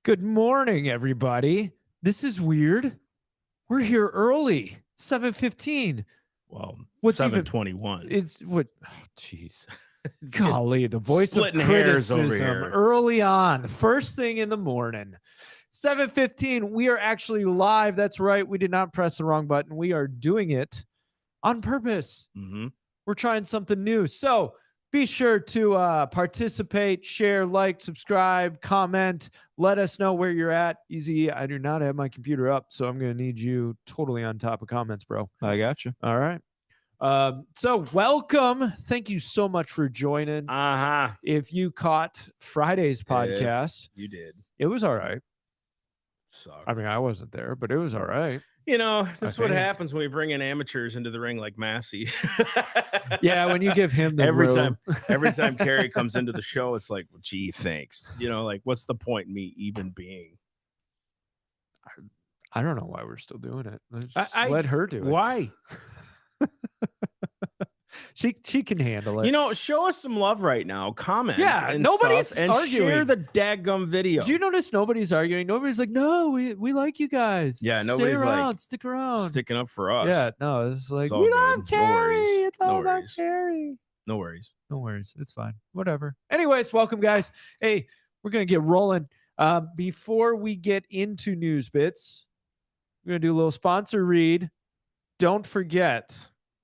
Good morning, everybody. This is weird. We're here early. 7:15. Well, What's even 7:21. It's what jeez. Golly, the voice of Splitting hairs over criticism here. early on, first thing in the morning. 7:15. We are actually live. That's right. We did not press the wrong button. We are doing it on purpose. We're trying something new. So be sure to participate, share, like, subscribe, comment. Let us know where you're at. Easy. I do not have my computer up, so I'm going to need you totally on top of comments, bro. I got you. All right. So welcome. Thank you so much for joining. If you caught Friday's podcast, You did. it was all right. Sucked. I mean, I wasn't there, but it was all right. You know, this is what think. happens when we bring in amateurs into the ring like Massey. Yeah, when you give him the every room. time Carrie comes into the show, it's like, well, gee, thanks. You know, like, what's the point in me even being? I don't know why we're still doing it. Let her do it. Why? She can handle it. You know, show us some love right now. Comment. Yeah, and nobody's stuff, and arguing. share the daggum video. Do you notice nobody's arguing? Nobody's like, no, we like you guys. Yeah, Stay nobody's around, like stick around. sticking up for us. Yeah, no, it's like, all we good. love No Carrie. worries. It's all No about worries. Carrie. No worries. No worries. It's fine. Whatever. Anyways, welcome, guys. Hey, we're going to get rolling. Before we get into news bits, we're going to do a little sponsor read. Don't forget,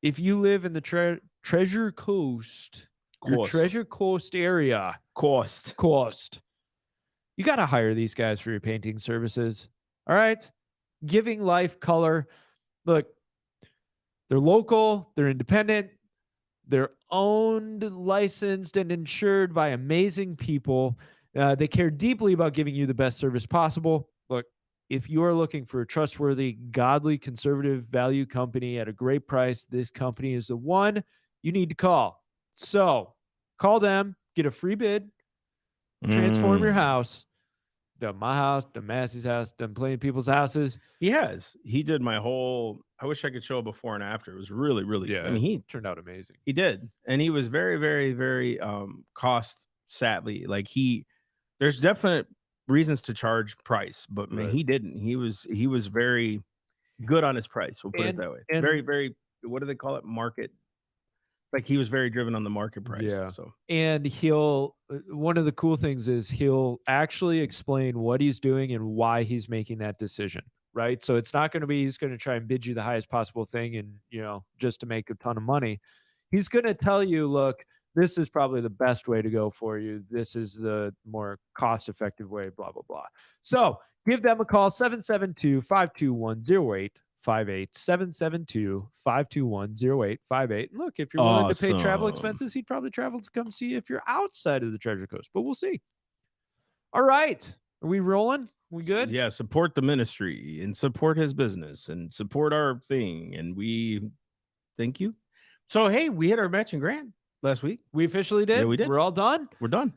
if you live in the Treasure Coast, your Treasure Coast area, Coast, you got to hire these guys for your painting services. All right? Giving life color. Look, they're local, they're independent, they're owned, licensed, and insured by amazing people. They care deeply about giving you the best service possible. Look, if you are looking for a trustworthy, godly, conservative value company at a great price, this company is the one you need to call. So call them, get a free bid, transform your house. Done my house, done Massey's house, done plenty of people's houses. He has. He did my whole. I wish I could show a before and after. It was really, really. Yeah, I mean, he turned out amazing. He did, and he was very, very, very cost savvy. Like there's definite reasons to charge price, but man, he didn't. He was very good on his price. We'll put it that way. Very, very. What do they call it? Market. Like he was very driven on the market price. Yeah. So, and he'll, one of the cool things is he'll actually explain what he's doing and why he's making that decision. Right. So it's not going to be, he's going to try and bid you the highest possible thing and, just to make a ton of money. He's going to tell you, look, this is probably the best way to go for you. This is the more cost-effective way, blah, blah, blah. So give them a call, 772-521-0858. 772-521-0858. Look, if you're willing to pay travel expenses, he'd probably travel to come see you if you're outside of the Treasure Coast, but we'll see. All right. Are we rolling? We good? Yeah. Support the ministry and support his business and support our thing. And we thank you. So, hey, we hit our matching grant last week. We officially did? Yeah, we did. We're all done? We're done.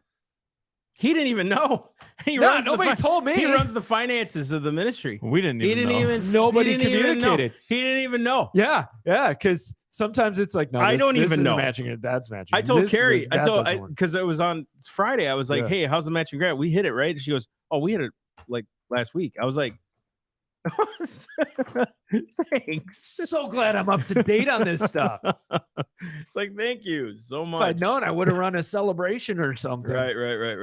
He didn't even know. Nobody told me. He runs the finances of the ministry. We didn't even know. Nobody communicated. He didn't even know. Yeah, because sometimes it's like, no, I don't even know. Matching it, that's matching. I told Carrie, because it was on Friday. I was like, hey, how's the matching grant? We hit it, right? And she goes, oh, we hit it like last week. I was like, thanks. So glad I'm up to date on this stuff. It's like, thank you so much. If I'd known, I would have run a celebration or something. Right.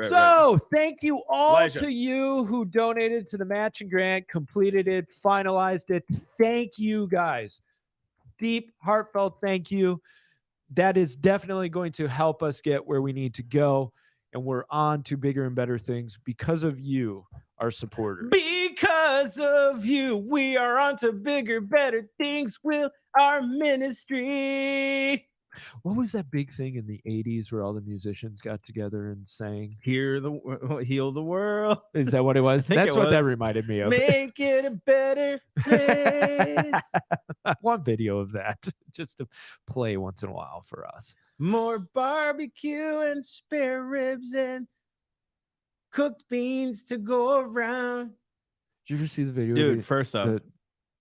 So thank you all to you who donated to the matching grant, completed it, finalized it. Thank you guys. Deep, heartfelt thank you. That is definitely going to help us get where we need to go. And we're on to bigger and better things because of you, our supporters. Because of you, we are on to bigger, better things with our ministry. What was that big thing in the 80s where all the musicians got together and sang? Heal the world. Is that what it was? That's what that reminded me of. Make it a better place. I want video of that just to play once in a while for us. More barbecue and spare ribs and cooked beans to go around. Did you ever see the video? Dude, first off,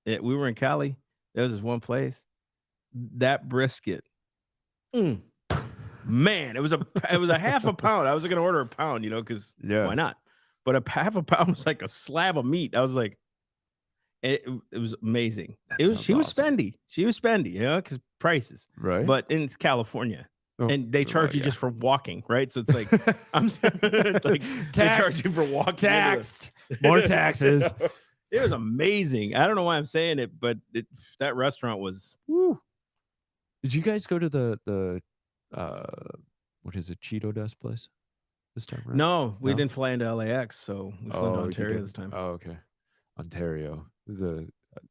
we were in Cali. There was this one place. That brisket. Man, it was a half a pound. I was going to order a pound, because why not? but half a pound was like a slab of meat. I was like, it was amazing. She was spendy. She was spendy, you know, because prices. Right. But it's California. Oh, and they charge you just for walking, right? So it's like I'm like they charge you for walking. Taxed. More taxes. It was amazing. I don't know why I'm saying it, but that restaurant was woo. Did you guys go to the what is it, Cheeto Dust place this time around? No, we didn't fly into LAX, so we flew into Ontario this time. Oh, okay. Ontario.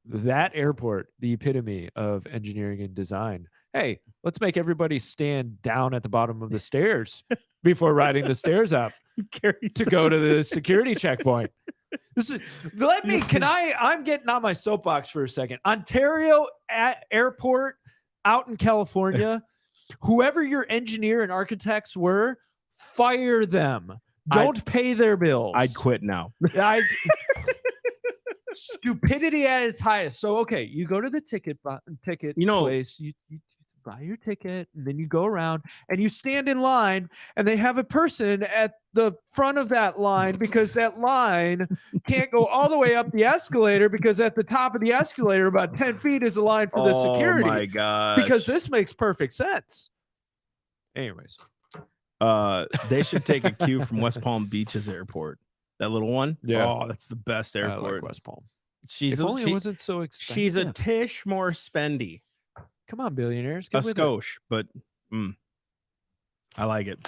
That airport, the epitome of engineering and design. Hey, let's make everybody stand down at the bottom of the stairs before riding the stairs up to go to the security checkpoint. I'm getting on my soapbox for a second. Ontario airport out in California, whoever your engineer and architects were, fire them. Don't pay their bills. I'd quit now. Stupidity at its highest. So, okay, you go to the ticket place, you buy your ticket, and then you go around and you stand in line, and they have a person at the front of that line because that line can't go all the way up the escalator because at the top of the escalator, about 10 feet is a line for the security. Oh my god! Because this makes perfect sense. Anyways, they should take a cue from West Palm Beach's airport. That little one. Yeah. Oh, that's the best airport. I like West Palm. If only it wasn't so expensive. She's a tish more spendy. Come on, billionaires. A skosh, but I like it.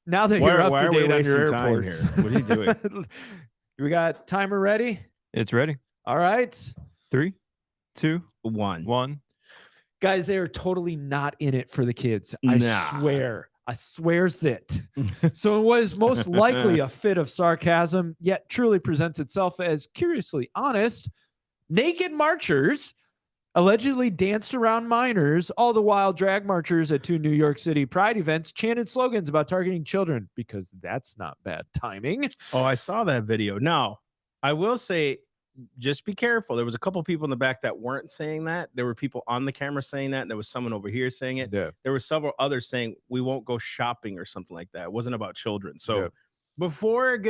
Now that you're up to date on your time airports. here, what are you doing? We got timer ready? It's ready. All right. 3, 2, 1. Guys, they are totally not in it for the kids. Nah. I swear. I swears it. So in what is most likely a fit of sarcasm, yet truly presents itself as curiously honest, naked marchers allegedly danced around minors, all the while drag marchers at 2 New York City Pride events chanted slogans about targeting children, because that's not bad timing. Oh, I saw that video. Now, I will say, just be careful. There was a couple people in the back that weren't saying that. There were people on the camera saying that, and there was someone over here saying it. Yeah. There were several others saying we won't go shopping or something like that. It wasn't about children. So before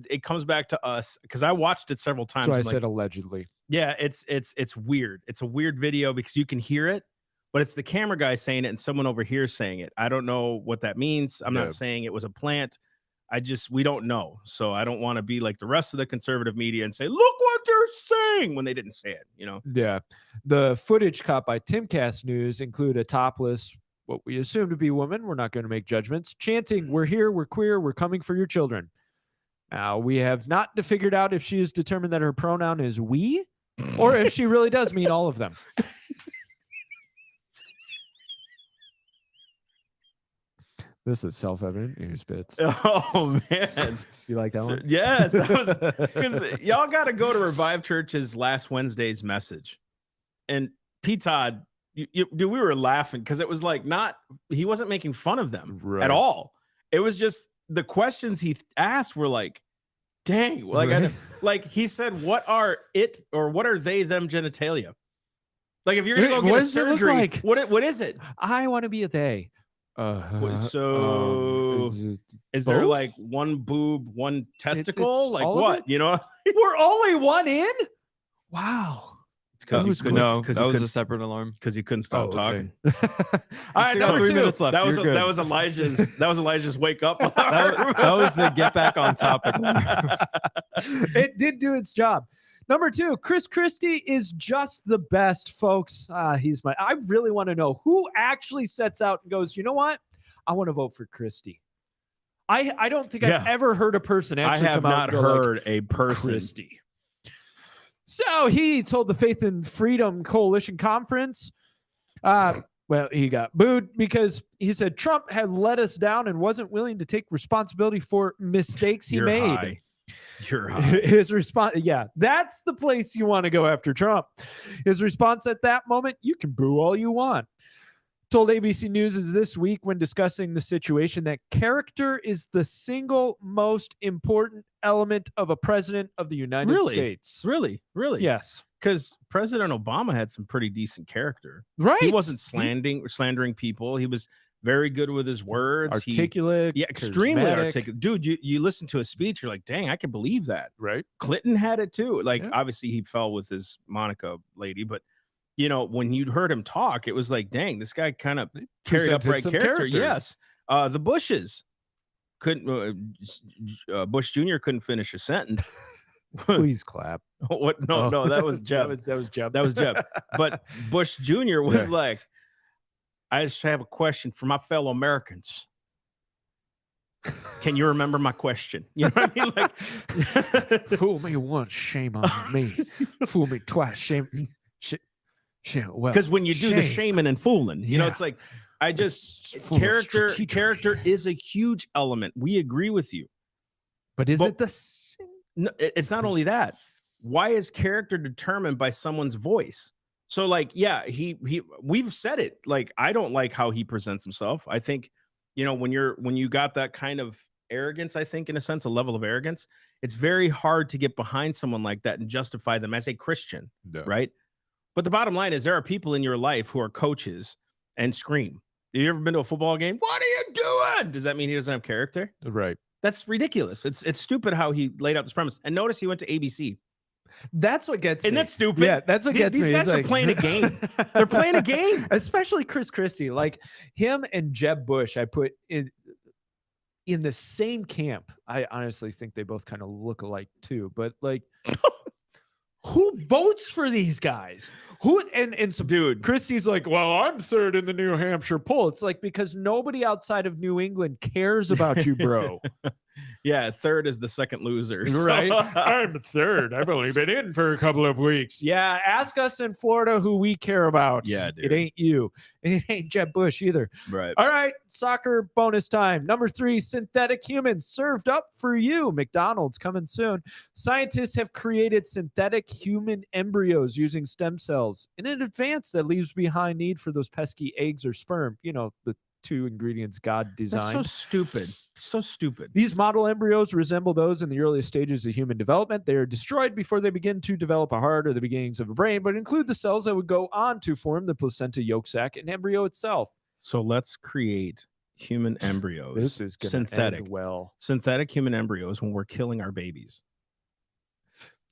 it comes back to us, because I watched it several times. So I said allegedly. Yeah, it's weird. It's a weird video because you can hear it, but it's the camera guy saying it and someone over here saying it. I don't know what that means. I'm not saying it was a plant. We don't know. So I don't want to be like the rest of the conservative media and say, look what they're saying when they didn't say it, you know? Yeah. The footage caught by Timcast News include a topless, what we assume to be woman, we're not going to make judgments, chanting, "We're here, we're queer, we're coming for your children." Now, we have not figured out if she is determined that her pronoun is we, or if she really does mean all of them. This is self-evident news bits. Oh man, you like that one? Yes, because y'all got to go to Revive Church's last Wednesday's message, and P. Todd, we were laughing because it was like he wasn't making fun of them at all. It was just the questions he asked were like, dang, like like he said, what are they them genitalia? Like if you're gonna go get a surgery, what is it? I want to be a they. Is there like one boob, one testicle? Like what? You know, we're only one in. Wow. That was a separate alarm because you couldn't stop talking. All right, number 3 2. minutes left. That was Elijah's wake up. that was the get back on topic. It did do its job. Number 2, Chris Christie is just the best, folks. I really want to know who actually sets out and goes, you know what? I want to vote for Christie. I don't think I've ever heard a person actually come out. I have not heard a person. Christie. So he told the Faith and Freedom Coalition Conference, he got booed because he said Trump had let us down and wasn't willing to take responsibility for mistakes he made. You're high. His response, that's the place you want to go after Trump. His response at that moment, you can boo all you want. Told ABC News is this week when discussing the situation that character is the single most important element of a president of the United States. Really? Yes. Because President Obama had some pretty decent character. Right. He wasn't slandering people. He was very good with his words. Articulate. Extremely charismatic. articulate. Dude, you listen to a speech, you're like, dang, I can believe that. Right. Clinton had it too. Like, obviously he fell with his Monica lady, but when you heard him talk, it was like, dang, this guy kind of carried upright character. Yes. The Bushes couldn't, Bush Jr. couldn't finish a sentence. Please clap. What? No, that was Jeb. that was Jeb. That was Jeb. But Bush Jr. was like, I just have a question for my fellow Americans. Can you remember my question? You know what I mean? Like, fool me once, shame on me. Fool me twice, shame. Well, because when you do the shaming and fooling, it's like, I just character is a huge element. We agree with you, but is it the? No, it's not only that. Why is character determined by someone's voice? So, like, we've said it. Like, I don't like how he presents himself. I think, when you got that kind of arrogance, I think, in a sense, a level of arrogance, it's very hard to get behind someone like that and justify them as a Christian, right? But the bottom line is, there are people in your life who are coaches and scream. Have you ever been to a football game? What are you doing? Does that mean he doesn't have character? Right. That's ridiculous. It's stupid how he laid out this premise. And notice he went to ABC. That's what gets me. Isn't that stupid? Yeah, that's what gets me. These guys are playing a game. They're playing a game. Especially Chris Christie. Like, him and Jeb Bush, I put in the same camp. I honestly think they both kind of look alike too. But, like, who votes for these guys? Who and some dude, Christie's like, well, I'm third in the New Hampshire poll. It's like, because nobody outside of New England cares about you, bro. Yeah, third is the second loser. So. Right? I'm third. I've only been in for a couple of weeks. Yeah, ask us in Florida who we care about. Yeah, dude. It ain't you. It ain't Jeb Bush either. Right. All right, soccer bonus time. Number 3, synthetic humans served up for you. McDonald's coming soon. Scientists have created synthetic human embryos using stem cells in an advance that leaves behind need for those pesky eggs or sperm. The 2 ingredients God designed. That's so stupid. So stupid. These model embryos resemble those in the earliest stages of human development. They are destroyed before they begin to develop a heart or the beginnings of a brain, but include the cells that would go on to form the placenta, yolk sac, and embryo itself. So let's create human embryos. This is synthetic. Well, synthetic human embryos when we're killing our babies.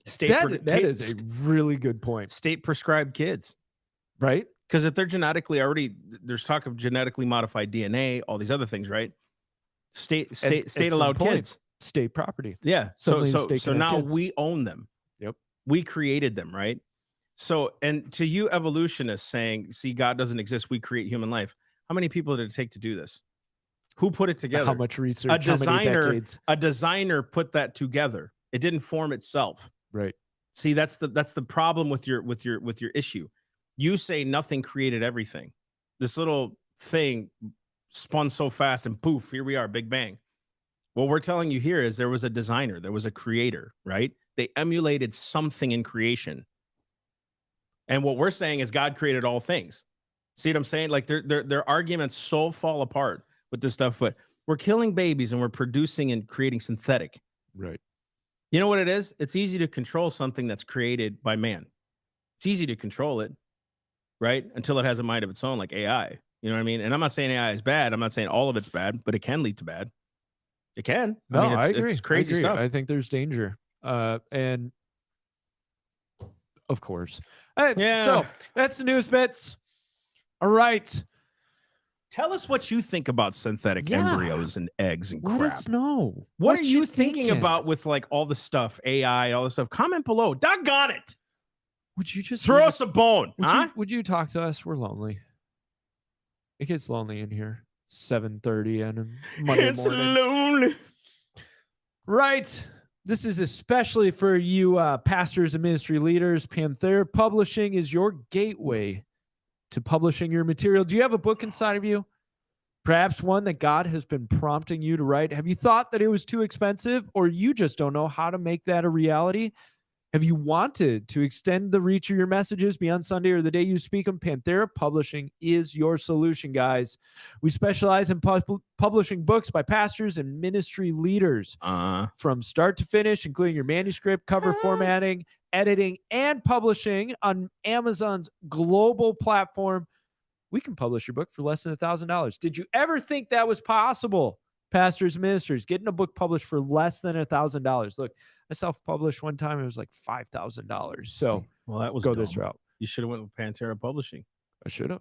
That is a really good point. State prescribed kids, right? Because if they're genetically there's talk of genetically modified DNA, all these other things, right? State allowed kids. State property. Yeah. So now kids. We own them. Yep. We created them, right? So, and to you evolutionists saying, see, God doesn't exist, we create human life. How many people did it take to do this? Who put it together? How much research? A designer put that together. It didn't form itself. Right. See, that's the problem with your issue. You say nothing created everything. This little thing spun so fast and poof, here we are, Big Bang. What we're telling you here is there was a designer, there was a creator, right? They emulated something in creation. And what we're saying is God created all things. See what I'm saying? Like their arguments so fall apart with this stuff, but we're killing babies and we're producing and creating synthetic. Right. You know what it is? It's easy to control something that's created by man. It's easy to control it, right? Until it has a mind of its own, like AI. You know what I mean? And I'm not saying AI is bad. I'm not saying all of it's bad, but it can lead to bad. It can. No, I agree. It's crazy stuff. I think there's danger. And of course. Yeah. So that's the news bits. All right. Tell us what you think about synthetic embryos and eggs and crap. Let us know. What are you thinking about with like all the stuff, AI, all this stuff? Comment below. Doggone it. Would you just throw us a bone? Would you talk to us? We're lonely. It gets lonely in here. 7:30 on a Monday morning. It's lonely. Right. This is especially for you pastors and ministry leaders. Panther Publishing is your gateway to publishing your material. Do you have a book inside of you? Perhaps one that God has been prompting you to write. Have you thought that it was too expensive, or you just don't know how to make that a reality? Have you wanted to extend the reach of your messages beyond Sunday or the day you speak them? Panthera Publishing is your solution, guys. We specialize in publishing books by pastors and ministry leaders from start to finish, including your manuscript, cover formatting, editing, and publishing on Amazon's global platform. we can publish your book for less than $1,000. Did you ever think that was possible? Pastors, ministers, getting a book published for less than $1,000. Look, I self-published one time. It was like $5,000. So well, that was go dumb. this route. You should have went with Pantera Publishing. I should have.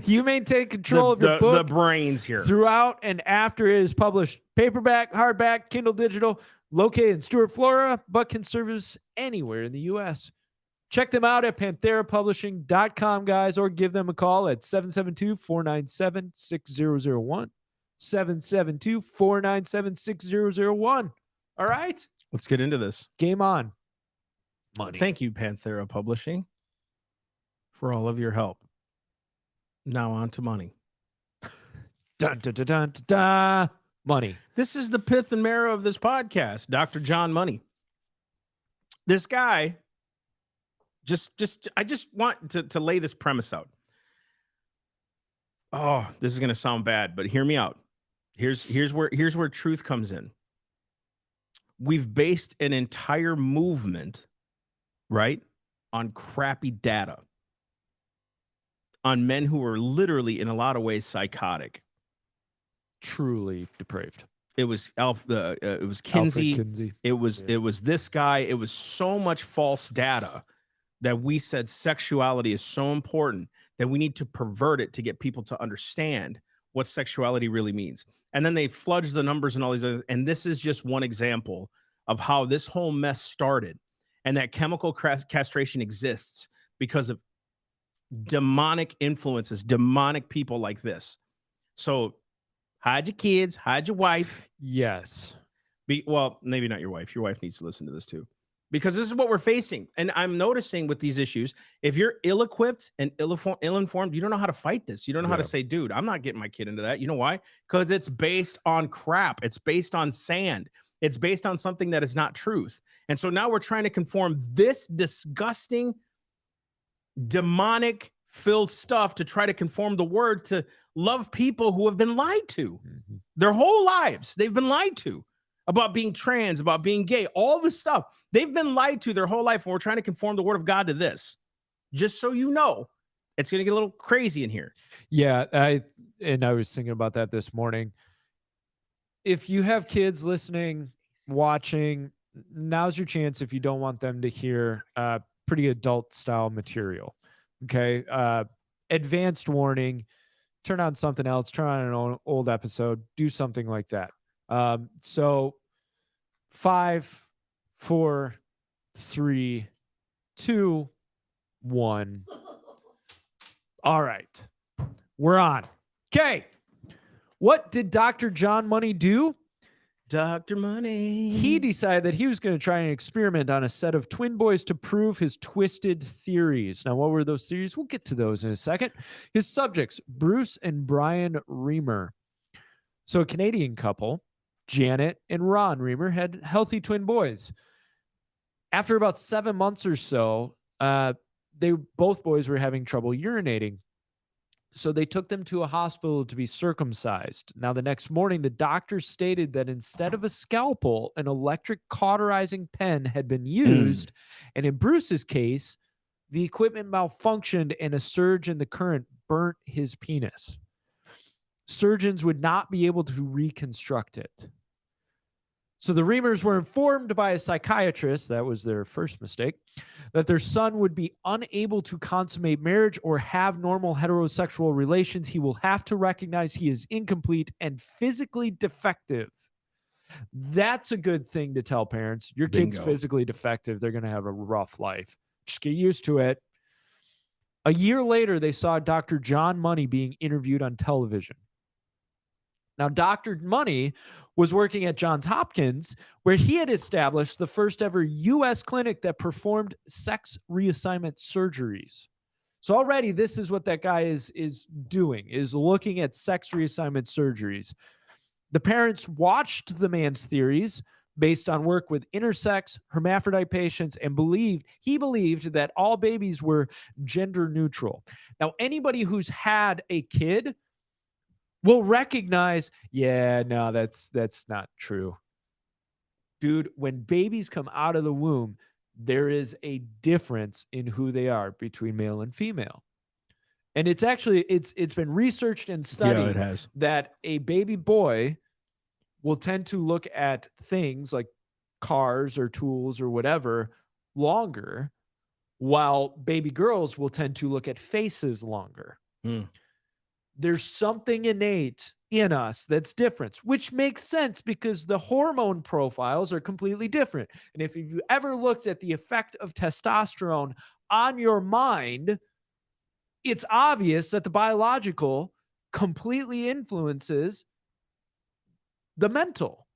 You maintain control of your book. The brains here. Throughout and after it is published. Paperback, hardback, Kindle Digital, located in Stuart, Florida, but can service anywhere in the U.S. Check them out at pantherapublishing.com, guys, or give them a call at 772-497-6001. 772-497-6001. All right? Let's get into this. Game on. Money. Thank you, Panthera Publishing, for all of your help. Now on to money. Dun, dun, dun, dun, dun, dun. Money. This is the pith and marrow of this podcast, Dr. John Money. This guy, I just want to lay this premise out. Oh, this is going to sound bad, but hear me out. Here's where truth comes in. We've based an entire movement, right, on crappy data, on men who are literally, in a lot of ways, psychotic. Truly depraved. It was it was Kinsey. Kinsey. It was this guy. It was so much false data that we said sexuality is so important that we need to pervert it to get people to understand what sexuality really means. And then they fludge the numbers and all these other, and this is just one example of how this whole mess started, and that chemical castration exists because of demonic influences, demonic people like this. So hide your kids, hide your wife. Yes. Well, maybe not your wife. Your wife needs to listen to this too, because this is what we're facing. And I'm noticing with these issues, if you're ill-equipped and ill-informed, you don't know how to fight this. You don't know how to say, dude, I'm not getting my kid into that. You know why? Because it's based on crap. It's based on sand. It's based on something that is not truth. And so now we're trying to conform this disgusting, demonic-filled stuff to try to conform the word to love people who have been lied to. Their whole lives, they've been lied to about being trans, about being gay, all this stuff. They've been lied to their whole life, and we're trying to conform the word of God to this. Just so you know, it's going to get a little crazy in here. Yeah, I was thinking about that this morning. If you have kids listening, watching, now's your chance if you don't want them to hear pretty adult-style material. Okay? Advanced warning. Turn on something else. Turn on an old episode. Do something like that. So 5, 4, 3, 2, 1. All right. We're on. Okay. What did Dr. John Money do? Dr. Money. He decided that he was going to try an experiment on a set of twin boys to prove his twisted theories. Now, what were those theories? We'll get to those in a second. His subjects, Bruce and Brian Reamer. So a Canadian couple, Janet and Ron Reamer, had healthy twin boys. After about 7 months or so, both boys were having trouble urinating. So they took them to a hospital to be circumcised. Now, the next morning, the doctor stated that instead of a scalpel, an electric cauterizing pen had been used. And in Bruce's case, the equipment malfunctioned and a surge in the current burnt his penis. Surgeons would not be able to reconstruct it. So the Reamers were informed by a psychiatrist, that was their first mistake, that their son would be unable to consummate marriage or have normal heterosexual relations. He will have to recognize he is incomplete and physically defective. That's a good thing to tell parents. Your kid's physically defective. They're going to have a rough life. Just get used to it. A year later, they saw Dr. John Money being interviewed on television. Now, Dr. Money was working at Johns Hopkins, where he had established the first ever U.S. clinic that performed sex reassignment surgeries. So already this is what that guy is doing, is looking at sex reassignment surgeries. The parents watched the man's theories based on work with intersex, hermaphrodite patients, and he believed that all babies were gender neutral. Now, anybody who's had a kid will recognize, yeah, no, that's not true. Dude, when babies come out of the womb, there is a difference in who they are between male and female. And it's actually it's been researched and studied Yeah, it has. that a baby boy will tend to look at things like cars or tools or whatever longer, while baby girls will tend to look at faces longer. Mm. There's something innate in us that's different, which makes sense because the hormone profiles are completely different. And if you ever looked at the effect of testosterone on your mind, it's obvious that the biological completely influences the mental,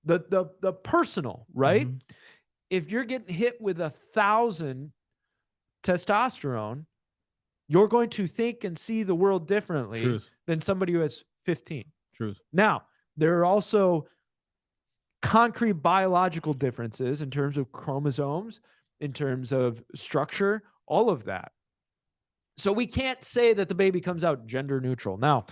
the personal, right? Mhm. If you're getting hit with 1,000 testosterone, you're going to think and see the world differently Truth. than somebody who has 15. Truth. Now, there are also concrete biological differences in terms of chromosomes, in terms of structure, all of that. So we can't say that the baby comes out gender neutral. Now,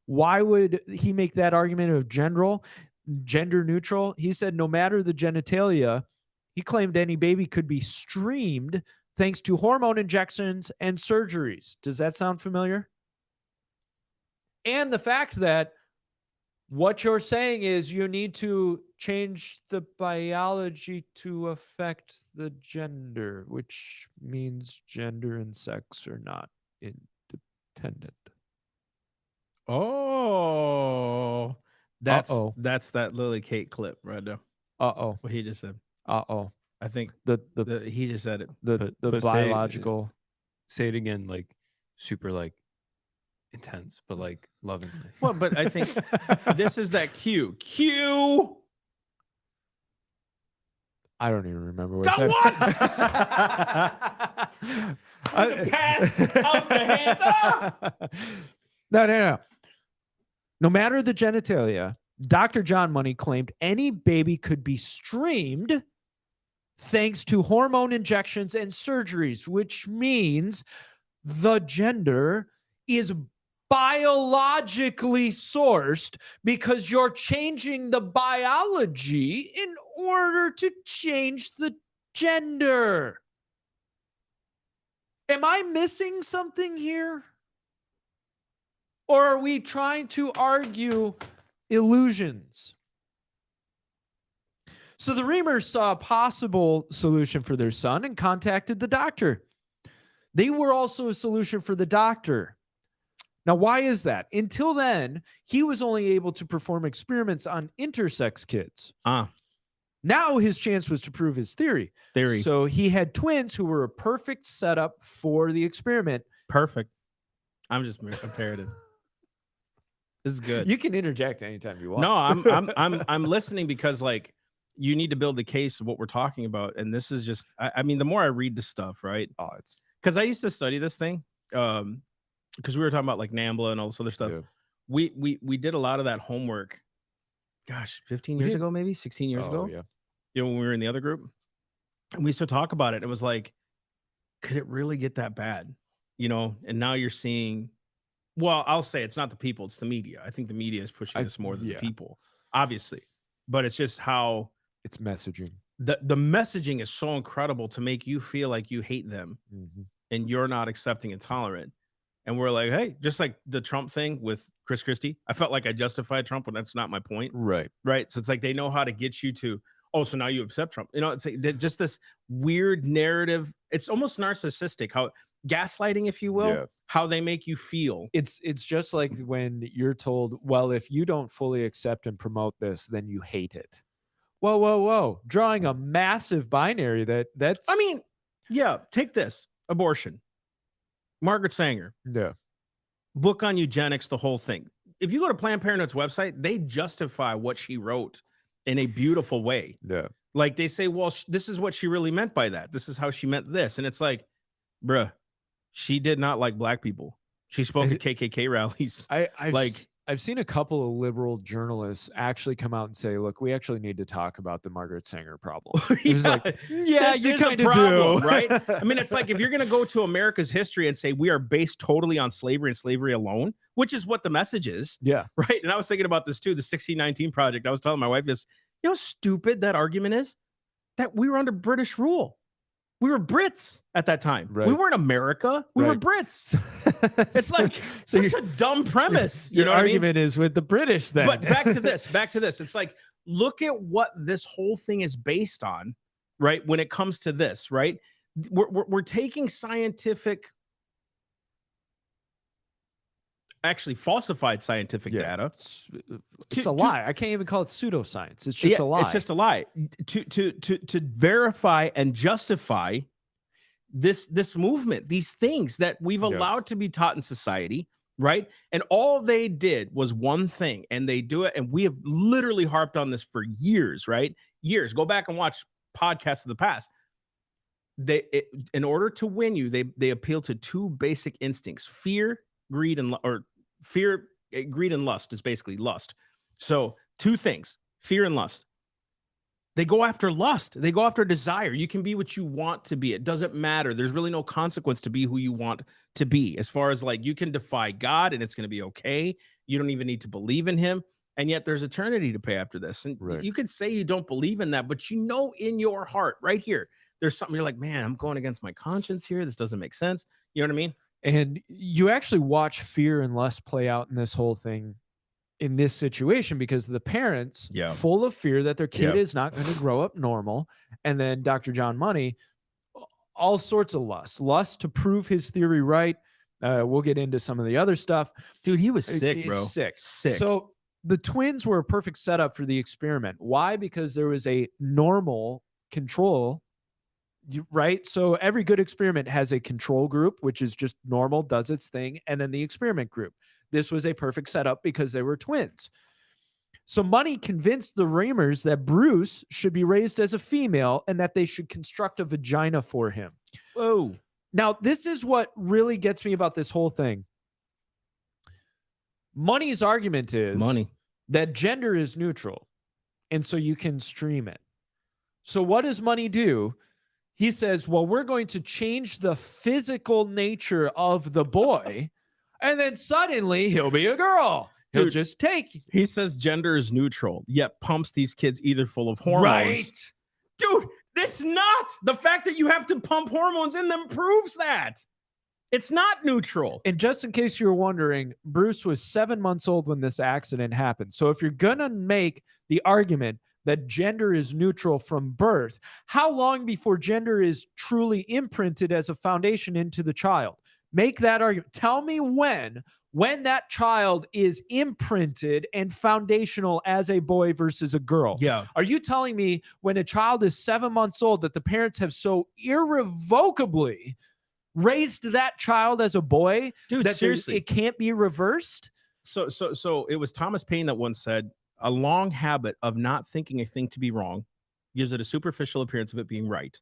why would he make that argument of gender neutral? He said no matter the genitalia, he claimed any baby could be streamed thanks to hormone injections and surgeries. Does that sound familiar? And the fact that what you're saying is you need to change the biology to affect the gender, which means gender and sex are not independent. Oh, that's that Lily Kate clip right there. Uh-oh. What he just said. Uh-oh. I think The he just said it. the But biological. Say it again, like super like intense, but like lovingly. Well, but I think this is that cue. Cue. I don't even remember what. Got it what? Pass out the hands up. No. No matter the genitalia, Dr. John Money claimed any baby could be streamed thanks to hormone injections and surgeries, which means the gender is biologically sourced because you're changing the biology in order to change the gender. Am I missing something here? Or are we trying to argue illusions? So the Reamers saw a possible solution for their son and contacted the doctor. They were also a solution for the doctor. Now, why is that? Until then, he was only able to perform experiments on intersex kids. Now his chance was to prove his theory. So he had twins who were a perfect setup for the experiment. Perfect. I'm just imperative. This is good. You can interject anytime you want. No, I'm listening because like you need to build the case of what we're talking about, and this is just I mean the more I read this stuff, right? Oh, it's because I used to study this thing, because we were talking about like NAMBLA and all this other stuff. Yeah. We did a lot of that homework. Gosh, 15 years ago, maybe 16 years ago. Yeah. You know, when we were in the other group, and we used to talk about it. It was like, could it really get that bad? You know, and now you're seeing. Well, I'll say it's not the people, it's the media. I think the media is pushing this more than the people, obviously. But it's just how it's messaging. The messaging is so incredible to make you feel like you hate them and you're not accepting and tolerant. And we're like, hey, just like the Trump thing with Chris Christie, I felt like I justified Trump when that's not my point. Right. So it's like they know how to get you to, oh, so now you accept Trump. You know, it's like just this weird narrative. It's almost narcissistic, how gaslighting, if you will, how they make you feel. It's just like when you're told, well, if you don't fully accept and promote this, then you hate it. Whoa. Drawing a massive binary that's I mean, yeah, take this. Abortion. Margaret Sanger. Yeah. Book on eugenics, the whole thing. If you go to Planned Parenthood's website, they justify what she wrote in a beautiful way. Yeah. Like they say, well, this is what she really meant by that. This is how she meant this. And it's like, bruh, she did not like black people. She spoke at KKK rallies. I've seen a couple of liberal journalists actually come out and say, look, we actually need to talk about the Margaret Sanger problem. Yeah, you kind of do. Right? I mean, it's like if you're going to go to America's history and say we are based totally on slavery and slavery alone, which is what the message is. Yeah. Right. And I was thinking about this too, the 1619 Project. I was telling my wife this, you know how stupid that argument is? That we were under British rule. We were Brits at that time. Right. We weren't America. We were Brits. It's like So such a dumb premise. You your know what I mean? argument is with the British then. But back to this. It's like, look at what this whole thing is based on, right? When it comes to this, right? We're taking scientific, actually falsified scientific data. It's a lie. I can't even call it pseudoscience. It's just a lie. It's just a lie to verify and justify this movement, these things that we've allowed to be taught in society, right? And all they did was one thing, and they do it. And we have literally harped on this for years, right? Years. Go back and watch podcasts of the past. In order to win you, they appeal to two basic instincts: fear, greed, and greed and lust is basically lust. So two things: fear and lust. They go after lust. They go after desire. You can be what you want to be. It doesn't matter. There's really no consequence to be who you want to be. As far as like, you can defy God and it's going to be okay. You don't even need to believe in him. And yet there's eternity to pay after this. And you could say you don't believe in that, but you know in your heart right here, there's something you're like, man, I'm going against my conscience here. This doesn't make sense. You know what I mean? And you actually watch fear and lust play out in this whole thing, in this situation, because the parents, full of fear that their kid is not going to grow up normal. And then Dr. John Money, all sorts of lust to prove his theory right. We'll get into some of the other stuff. Dude, he was sick, bro. Sick. So the twins were a perfect setup for the experiment. Why? Because there was a normal control, right? So every good experiment has a control group, which is just normal, does its thing, and then the experiment group. This was a perfect setup because they were twins. So Money convinced the Reimers that Bruce should be raised as a female and that they should construct a vagina for him. Whoa. Now, this is what really gets me about this whole thing. Money's argument is that gender is neutral, and so you can stream it. So what does Money do? He says, well, we're going to change the physical nature of the boy, and then suddenly he'll be a girl. He'll just take. He says gender is neutral, yet pumps these kids either full of hormones. Right. Dude, it's not. The fact that you have to pump hormones in them proves that. It's not neutral. And just in case you were wondering, Bruce was 7 months old when this accident happened. So if you're going to make the argument that gender is neutral from birth, how long before gender is truly imprinted as a foundation into the child? Make that argument. Tell me when that child is imprinted and foundational as a boy versus a girl. Yeah. Are you telling me when a child is 7 months old that the parents have so irrevocably raised that child as a boy, dude, that seriously, it can't be reversed? So it was Thomas Paine that once said, a long habit of not thinking a thing to be wrong gives it a superficial appearance of it being right.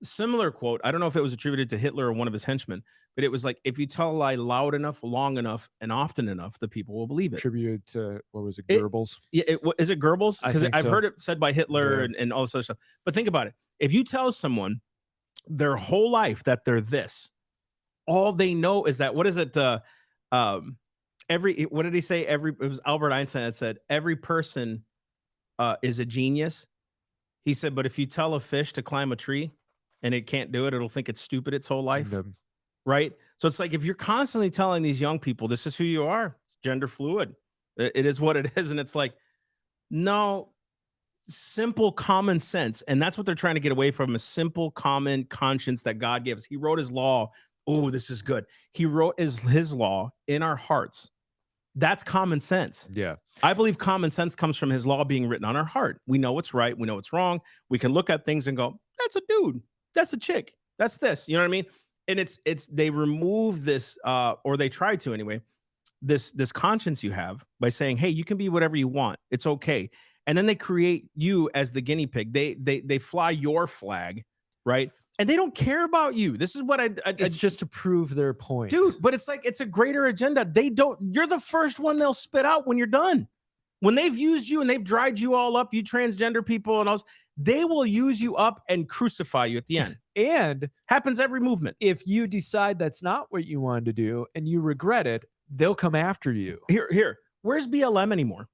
Similar quote, I don't know if it was attributed to Hitler or one of his henchmen, but it was like, if you tell a lie loud enough, long enough, and often enough, the people will believe it. Attributed to, what was it, Goebbels? Is it Goebbels? Because I've heard it said by Hitler and all this other stuff. But think about it. If you tell someone their whole life that they're this, all they know is that, what is it? What did he say? It was Albert Einstein that said, every person is a genius. He said, but if you tell a fish to climb a tree and it can't do it, it'll think it's stupid its whole life. Right? So it's like, if you're constantly telling these young people, this is who you are, it's gender fluid, it is what it is. And it's like, no, simple common sense. And that's what they're trying to get away from, a simple common conscience that God gives. He wrote his law. Oh, this is good. He wrote his law in our hearts. That's common sense. Yeah. I believe common sense comes from his law being written on our heart. We know what's right. We know what's wrong. We can look at things and go, that's a dude. That's a chick. That's this. You know what I mean? And they remove this, or they try to anyway, this conscience you have by saying, hey, you can be whatever you want. It's okay. And then they create you as the guinea pig. They fly your flag, right? And they don't care about you. This is what it's just to prove their point. Dude, but it's like, it's a greater agenda. You're the first one they'll spit out when you're done. When they've used you and they've dried you all up, you transgender people and all, they will use you up and crucify you at the end. And happens every movement. If you decide that's not what you wanted to do and you regret it, they'll come after you. Here. Where's BLM anymore?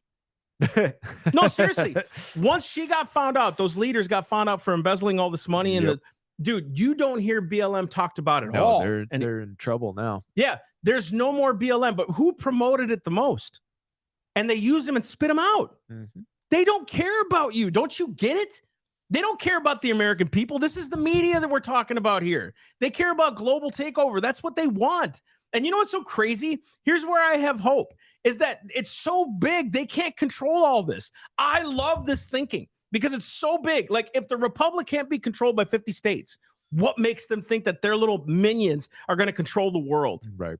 No, seriously. Once she got found out, those leaders got found out for embezzling all this money, and dude, you don't hear BLM talked about at No, all. they're in trouble now. Yeah, there's no more BLM, but who promoted it the most? And they use them and spit them out. Mm-hmm. They don't care about you. Don't you get it? They don't care about the American people. This is the media that we're talking about here. They care about global takeover. That's what they want. And you know what's so crazy? Here's where I have hope, is that it's so big, they can't control all this. I love this thinking because it's so big. Like, if the Republic can't be controlled by 50 states, what makes them think that their little minions are going to control the world? Right.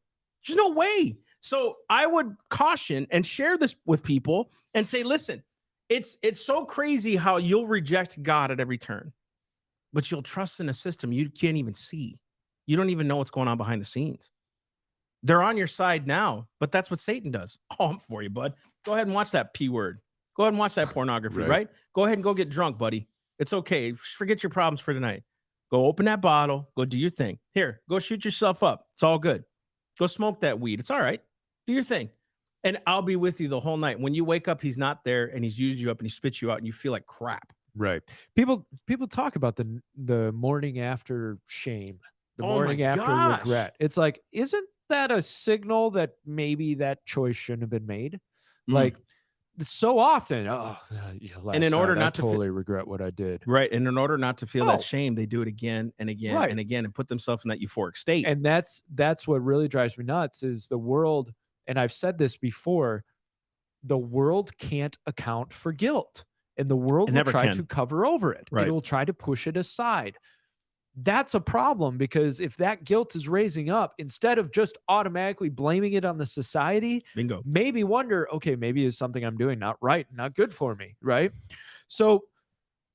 There's no way. So I would caution and share this with people and say, listen, it's so crazy how you'll reject God at every turn, but you'll trust in a system you can't even see. You don't even know what's going on behind the scenes. They're on your side now, but that's what Satan does. Oh, I'm for you, bud. Go ahead and watch that P word. Go ahead and watch that pornography, right? Go ahead and go get drunk, buddy. It's okay. Forget your problems for tonight. Go open that bottle. Go do your thing. Here, go shoot yourself up. It's all good. Go smoke that weed. It's all right. Do your thing. And I'll be with you the whole night. When you wake up, he's not there and he's used you up and he spits you out and you feel like crap. Right. People talk about the morning after shame, the Oh morning my after gosh. regret. It's like, isn't that a signal that maybe that choice shouldn't have been made? Like, so often, and in order not to totally regret what I did. Right. And in order not to feel that shame, they do it again and again and again and put themselves in that euphoric state. And that's what really drives me nuts is the world. And I've said this before, the world can't account for guilt, and the world will try to cover over it. Right. It will try to push it aside. That's a problem, because if that guilt is raising up, instead of just automatically blaming it on the society, bingo, maybe wonder, okay, maybe it's something I'm doing not right, not good for me, right? So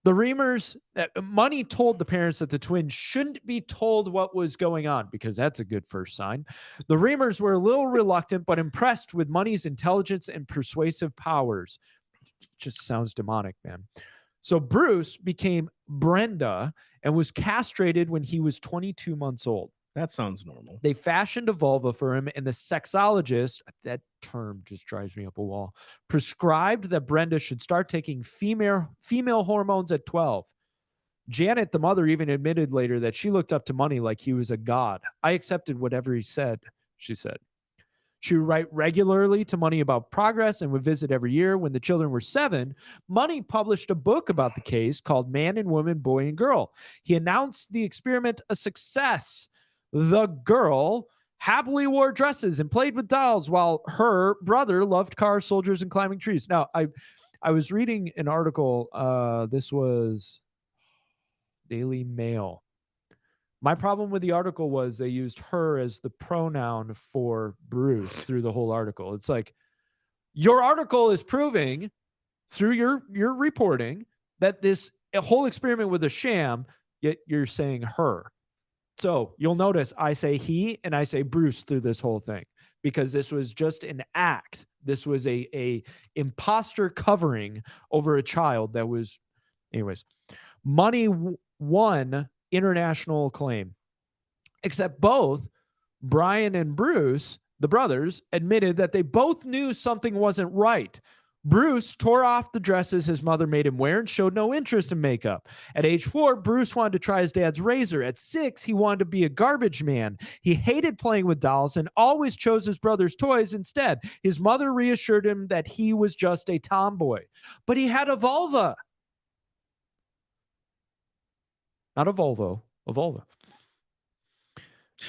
the Reamers, Money told the parents that the twins shouldn't be told what was going on, because that's a good first sign. The Reamers were a little reluctant, but impressed with Money's intelligence and persuasive powers. Just sounds demonic, man. So Bruce became Brenda and was castrated when he was 22 months old. That sounds normal. They fashioned a vulva for him, and the sexologist, that term just drives me up a wall, prescribed that Brenda should start taking female hormones at 12. Janet, the mother, even admitted later that she looked up to Money like he was a god. I accepted whatever he said, she said. She would write regularly to Money about progress and would visit every year. When the children were 7, Money published a book about the case called Man and Woman, Boy and Girl. He announced the experiment a success. The girl happily wore dresses and played with dolls, while her brother loved cars, soldiers, and climbing trees. Now, I was reading an article. This was Daily Mail. My problem with the article was they used her as the pronoun for Bruce through the whole article. It's like, your article is proving through your reporting that this whole experiment was a sham, yet you're saying her. So you'll notice I say he and I say Bruce through this whole thing, because this was just an act. This was a imposter covering over a child that was, anyways. Money won international acclaim, except both Brian and Bruce, the brothers, admitted that they both knew something wasn't right. Bruce tore off the dresses his mother made him wear and showed no interest in makeup. At age 4, Bruce wanted to try his dad's razor. At 6, he wanted to be a garbage man. He hated playing with dolls and always chose his brother's toys instead. His mother reassured him that he was just a tomboy. But he had a vulva. Not a Volvo, a vulva.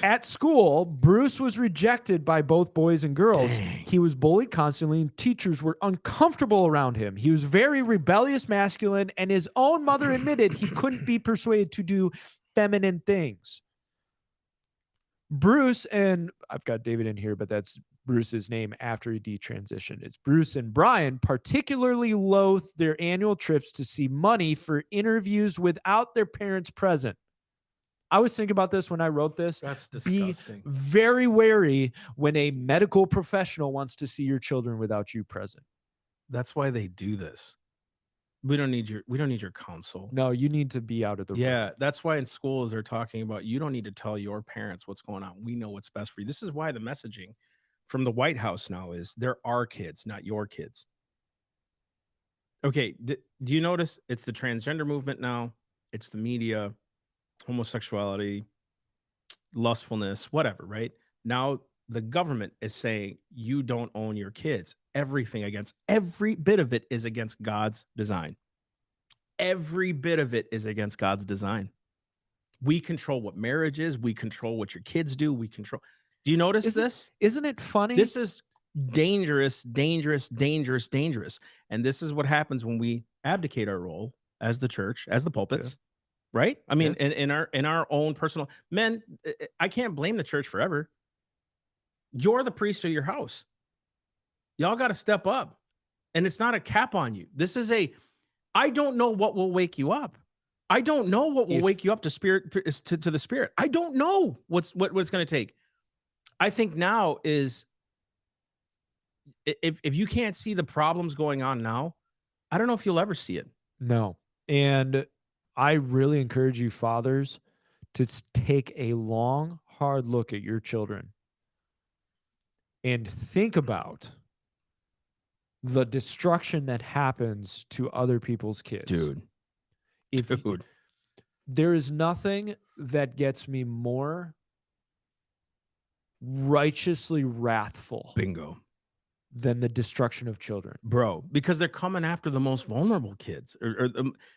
At school, Bruce was rejected by both boys and girls. Dang. He was bullied constantly, and teachers were uncomfortable around him. He was very rebellious, masculine, and his own mother admitted he couldn't be persuaded to do feminine things. Bruce, and I've got David in here, but that's Bruce's name after he detransitioned. It's Bruce and Brian particularly loathed their annual trips to see Money for interviews without their parents present. I was thinking about this when I wrote this. That's disgusting. Be very wary when a medical professional wants to see your children without you present. That's why they do this. We don't need your counsel. No, you need to be out of the room. Yeah, that's why in schools they're talking about you don't need to tell your parents what's going on. We know what's best for you. This is why the messaging from the White House now is there are kids, not your kids. Okay, do you notice it's the transgender movement now? It's the media. homosexuality, lustfulness, whatever, right? Now the government is saying you don't own your kids. Every bit of it is against God's design. Every bit of it is against God's design. We control what marriage is. We control what your kids do. Do you notice this? Isn't it funny? This is dangerous, dangerous, dangerous, dangerous. And this is what happens when we abdicate our role as the church, as the pulpits, right? I mean, in our own personal men, I can't blame the church forever. You're the priest of your house. Y'all got to step up. And it's not a cap on you. I don't know what will wake you up. I don't know what will wake you up to the spirit. I don't know what it's going to take. I think now is if you can't see the problems going on now, I don't know if you'll ever see it. No. And I really encourage you, fathers, to take a long, hard look at your children and think about the destruction that happens to other people's kids. Dude. There is nothing that gets me more righteously wrathful Bingo. than the destruction of children. Bro, because they're coming after the most vulnerable kids.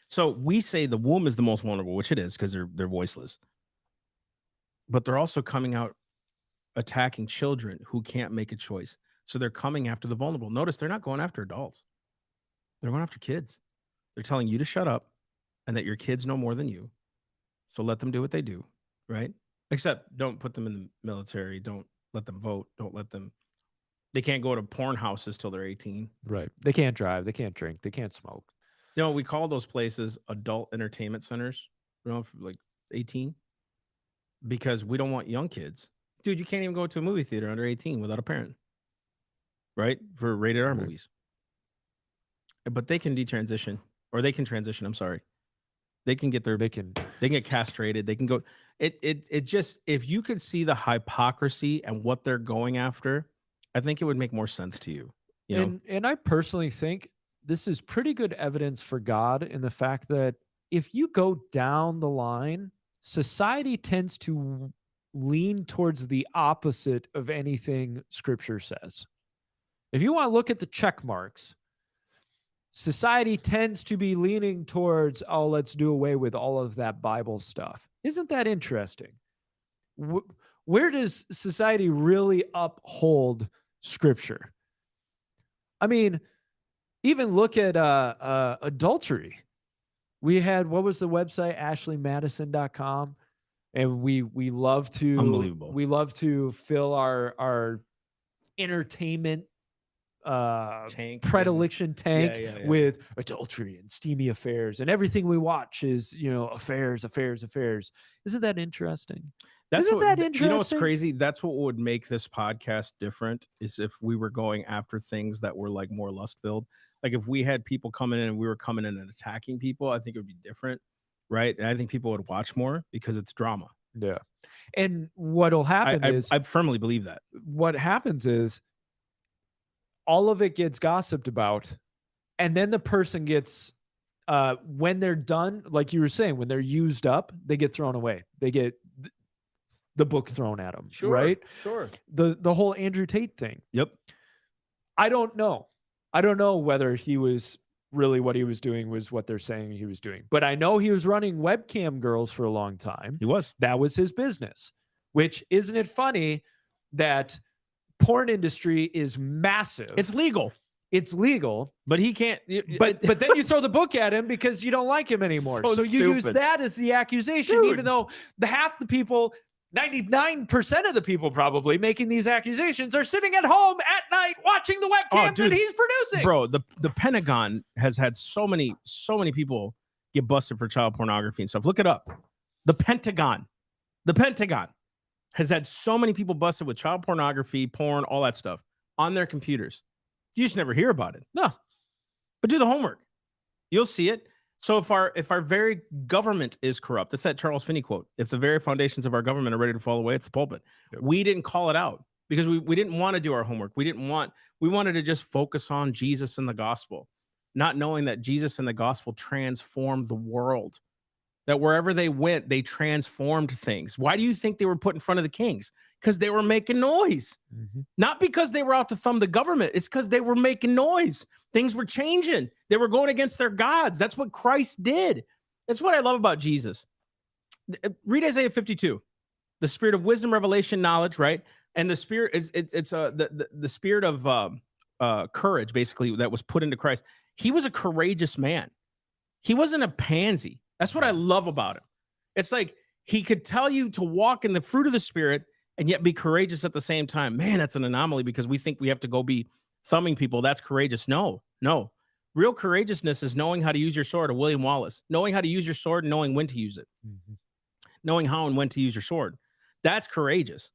So we say the womb is the most vulnerable, which it is because they're voiceless. But they're also coming out attacking children who can't make a choice. So they're coming after the vulnerable. Notice they're not going after adults. They're going after kids. They're telling you to shut up and that your kids know more than you. So let them do what they do, right? Except don't put them in the military. Don't let them vote. They can't go to porn houses till they're 18. Right. They can't drive. They can't drink. They can't smoke. You know, we call those places adult entertainment centers, for like 18, because we don't want young kids. Dude, you can't even go to a movie theater under 18 without a parent, right? For rated R movies. But they can detransition, or they can transition. I'm sorry. They can get they can get castrated. They can go. It just, if you could see the hypocrisy and what they're going after, I think it would make more sense to you. And I personally think this is pretty good evidence for God in the fact that if you go down the line, society tends to lean towards the opposite of anything Scripture says. If you want to look at the check marks, society tends to be leaning towards, oh, let's do away with all of that Bible stuff. Isn't that interesting? Where does society really uphold Scripture? I mean, even look at adultery. We had, what was the website? AshleyMadison.com. And we love to, unbelievable. We love to fill our entertainment predilection tank with adultery and steamy affairs, and everything we watch is, affairs. Isn't that interesting? Isn't that interesting? You know what's crazy? That's what would make this podcast different, is if we were going after things that were like more lust filled. Like if we had people coming in and we were coming in and attacking people, I think it would be different, right? And I think people would watch more because it's drama. Yeah. And what'll happen is, I firmly believe that. What happens is all of it gets gossiped about, and then the person gets, when they're done, like you were saying, when they're used up, they get thrown away. They get the book thrown at them, right? Sure. The whole Andrew Tate thing. Yep. I don't know whether he was really, what he was doing was what they're saying he was doing. But I know he was running webcam girls for a long time. He was. That was his business, which, isn't it funny that porn industry is massive? It's legal. But he can't. But then you throw the book at him because you don't like him anymore. So you use that as the accusation, even though half the people, 99% of the people probably making these accusations are sitting at home at night watching the webcams that he's producing. Bro, the Pentagon has had so many people get busted for child pornography and stuff. Look it up. The Pentagon has had so many people busted with child pornography, porn, all that stuff on their computers. You just never hear about it. No. But do the homework. You'll see it. So if our very government is corrupt, that's that Charles Finney quote. If the very foundations of our government are ready to fall away, it's the pulpit. Yep. We didn't call it out because we didn't want to do our homework. We wanted to just focus on Jesus and the gospel, not knowing that Jesus and the gospel transformed the world. that wherever they went, they transformed things. Why do you think they were put in front of the kings? Because they were making noise. Not because they were out to thumb the government. It's because they were making noise. Things were changing. They were going against their gods. That's what Christ did. That's what I love about Jesus. Read Isaiah 52. The spirit of wisdom, revelation, knowledge, right? And the spirit it's the spirit of courage, basically, that was put into Christ. He was a courageous man. He wasn't a pansy. That's what I love about him. It's like he could tell you to walk in the fruit of the spirit and yet be courageous at the same time. Man, that's an anomaly because we think we have to go be thumbing people. That's courageous. No. Real courageousness is knowing how to use your sword, William Wallace. Knowing how to use your sword and knowing when to use it. Knowing how and when to use your sword. That's courageous.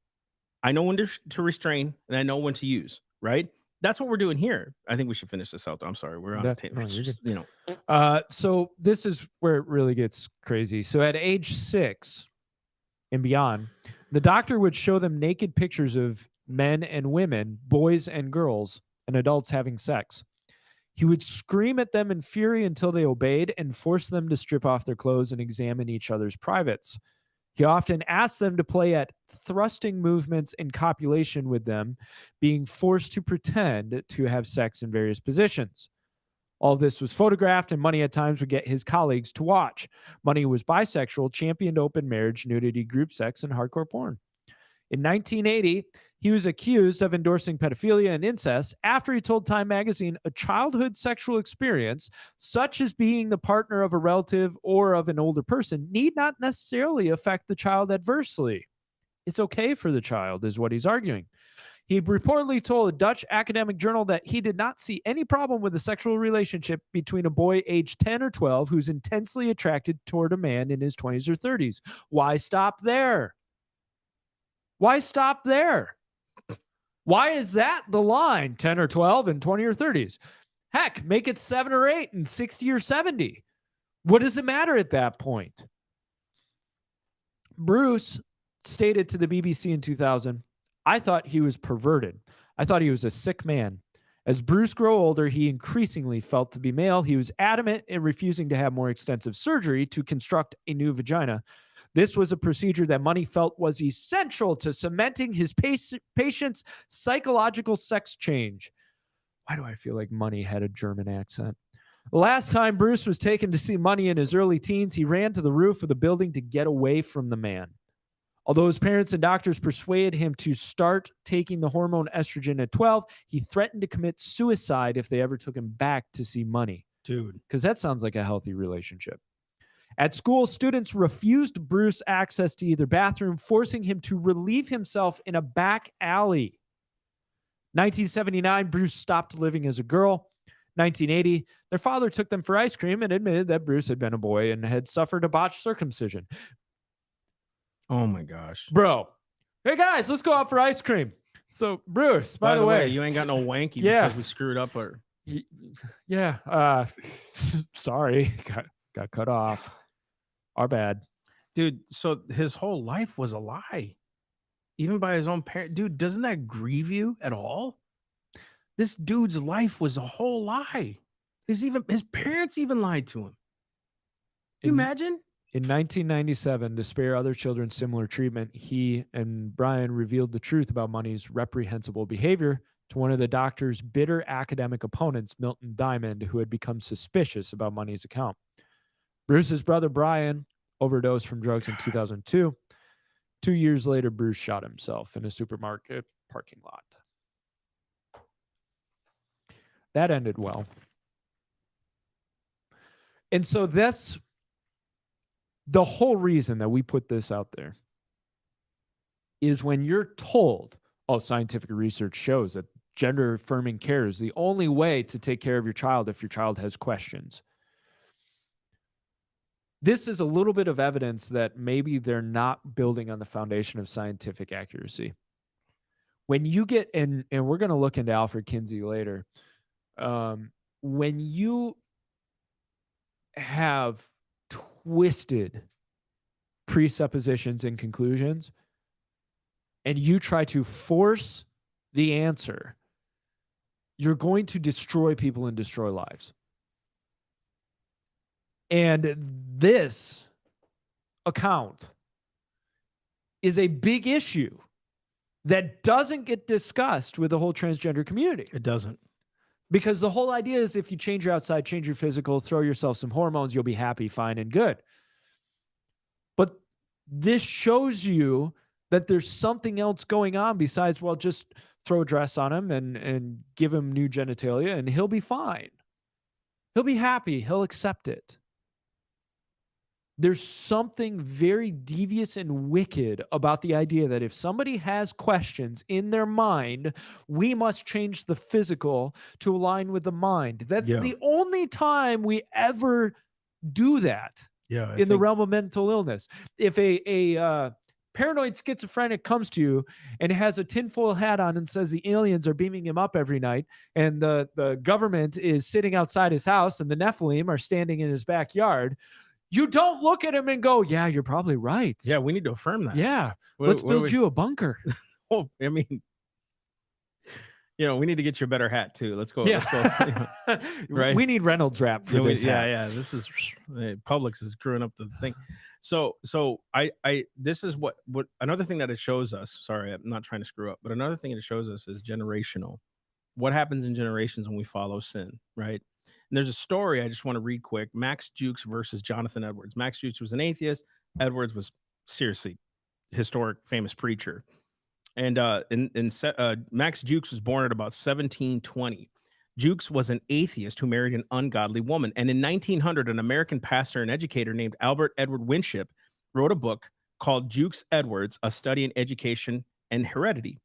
I know when to restrain and I know when to use, right? That's what we're doing here. I think we should finish this out, though. I'm sorry. We're on the table. So this is where it really gets crazy. So at age 6 and beyond, the doctor would show them naked pictures of men and women, boys and girls, and adults having sex. He would scream at them in fury until they obeyed and force them to strip off their clothes and examine each other's privates. He often asked them to play at thrusting movements and copulation with them, being forced to pretend to have sex in various positions. All this was photographed, and Money at times would get his colleagues to watch. Money was bisexual, championed open marriage, nudity, group sex, and hardcore porn. In 1980, he was accused of endorsing pedophilia and incest after he told Time magazine a childhood sexual experience, such as being the partner of a relative or of an older person, need not necessarily affect the child adversely. It's okay for the child, is what he's arguing. He reportedly told a Dutch academic journal that he did not see any problem with a sexual relationship between a boy aged 10 or 12 who's intensely attracted toward a man in his 20s or 30s. Why stop there? Why stop there? Why is that the line, 10 or 12 and 20 or 30s? Heck, make it 7 or 8 and 60 or 70. What does it matter at that point? Bruce stated to the BBC in 2000, I thought he was perverted. I thought he was a sick man. As Bruce grew older, he increasingly felt to be male. He was adamant in refusing to have more extensive surgery to construct a new vagina. This was a procedure that Money felt was essential to cementing his patient's psychological sex change. Why do I feel like Money had a German accent? The last time Bruce was taken to see Money in his early teens, he ran to the roof of the building to get away from the man. Although his parents and doctors persuaded him to start taking the hormone estrogen at 12, he threatened to commit suicide if they ever took him back to see Money. Dude. Because that sounds like a healthy relationship. At school, students refused Bruce access to either bathroom, forcing him to relieve himself in a back alley. 1979, Bruce stopped living as a girl. 1980, their father took them for ice cream and admitted that Bruce had been a boy and had suffered a botched circumcision. Oh my gosh. Bro, hey guys, let's go out for ice cream. So, Bruce, by the way, you ain't got no wanky because we screwed up our... Yeah, sorry, got cut off. Our bad. Dude, so his whole life was a lie. Even by his own parent. Dude, doesn't that grieve you at all? This dude's life was a whole lie. His parents even lied to him. Can you imagine? In 1997, to spare other children similar treatment, he and Brian revealed the truth about Money's reprehensible behavior to one of the doctor's bitter academic opponents, Milton Diamond, who had become suspicious about Money's account. Bruce's brother, Brian, overdosed from drugs in 2002. 2 years later, Bruce shot himself in a supermarket parking lot. That ended well. And so that's the whole reason that we put this out there is when you're told, oh, scientific research shows that gender affirming care is the only way to take care of your child if your child has questions. This is a little bit of evidence that maybe they're not building on the foundation of scientific accuracy. When you get, and we're going to look into Alfred Kinsey later, when you have twisted presuppositions and conclusions, and you try to force the answer, you're going to destroy people and destroy lives. And this account is a big issue that doesn't get discussed with the whole transgender community. It doesn't. Because the whole idea is if you change your outside, change your physical, throw yourself some hormones, you'll be happy, fine, and good. But this shows you that there's something else going on besides, well, just throw a dress on him and give him new genitalia and he'll be fine. He'll be happy. He'll accept it. There's something very devious and wicked about the idea that if somebody has questions in their mind, we must change the physical to align with the mind. That's the only time we ever do that in the realm of mental illness. If a paranoid schizophrenic comes to you and has a tinfoil hat on and says the aliens are beaming him up every night and the government is sitting outside his house and the Nephilim are standing in his backyard, you don't look at him and go, yeah, you're probably right. Yeah, we need to affirm that. Yeah, let's build you a bunker. Oh, I mean, we need to get you a better hat too. Let's go. Yeah. Let's go. Right. We need Reynolds wrap for this. Yeah. This is Publix is screwing up the thing. So this is what another thing that it shows us. Sorry, I'm not trying to screw up, but another thing it shows us is generational. What happens in generations when we follow sin, right? And there's a story I just want to read quick. Max Jukes versus Jonathan Edwards. Max Jukes was an atheist. Edwards was seriously historic, famous preacher. And Max Jukes was born at about 1720. Jukes was an atheist who married an ungodly woman. And in 1900, an American pastor and educator named Albert Edward Winship wrote a book called Jukes Edwards, A Study in Education and Heredity.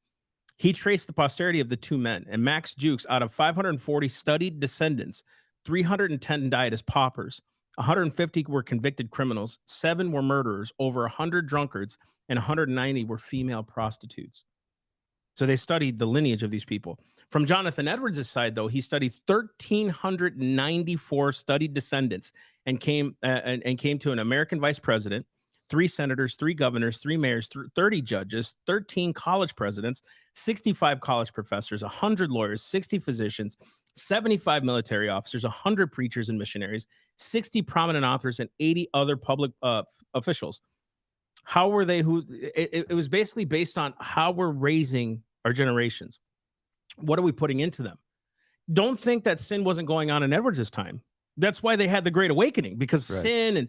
He traced the posterity of the two men, and Max Jukes, out of 540 studied descendants, 310 died as paupers, 150 were convicted criminals, 7 were murderers, over 100 drunkards, and 190 were female prostitutes. So they studied the lineage of these people. From Jonathan Edwards' side, though, he studied 1,394 studied descendants and came to an American vice president, 3 senators, 3 governors, 3 mayors, 30 judges, 13 college presidents, 65 college professors, 100 lawyers, 60 physicians, 75 military officers, 100 preachers and missionaries, 60 prominent authors, and 80 other public officials. How were they? It was basically based on how we're raising our generations. What are we putting into them? Don't think that sin wasn't going on in Edwards' time. That's why they had the Great Awakening, because sin and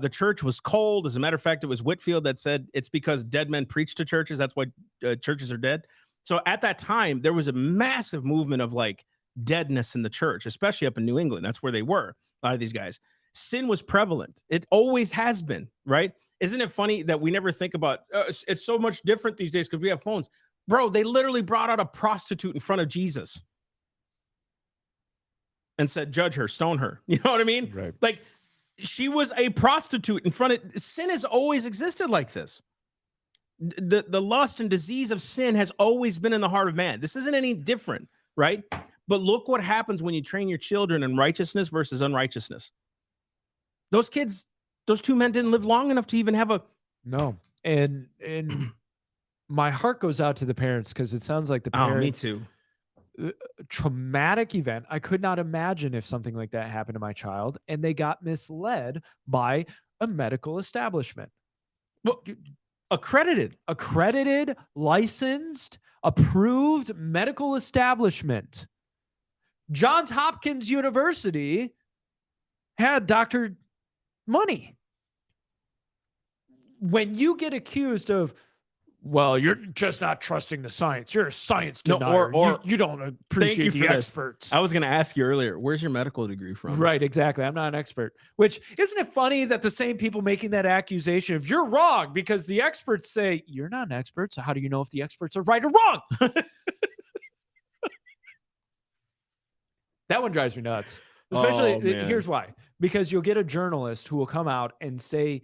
the church was cold. As a matter of fact, it was Whitefield that said it's because dead men preach to churches. That's why churches are dead. So at that time, there was a massive movement of like deadness in the church, especially up in New England. That's where they were, a lot of these guys. Sin was prevalent. It always has been, right? Isn't it funny that we never think about it's so much different these days because we have phones? Bro, they literally brought out a prostitute in front of Jesus and said, judge her, stone her. You know what I mean? Right. Like, she was a prostitute in front of sin. Has always existed like this. The lust and disease of sin has always been in the heart of man. This isn't any different, right? But look what happens when you train your children in righteousness versus unrighteousness. Those kids, those 2 men didn't live long enough to even have a... No. And my heart goes out to the parents because it sounds like the parents... Oh, me too. Traumatic event. I could not imagine if something like that happened to my child and they got misled by a medical establishment. Well, accredited, licensed, approved medical establishment. Johns Hopkins University had Dr. Money. When you get accused of, well, you're just not trusting the science. You're a science denier. Or you don't appreciate the experts. I was going to ask you earlier, where's your medical degree from? Right, exactly. I'm not an expert. Which, isn't it funny that the same people making that accusation of you're wrong because the experts say you're not an expert, so how do you know if the experts are right or wrong? That one drives me nuts. Especially, here's why. Because you'll get a journalist who will come out and say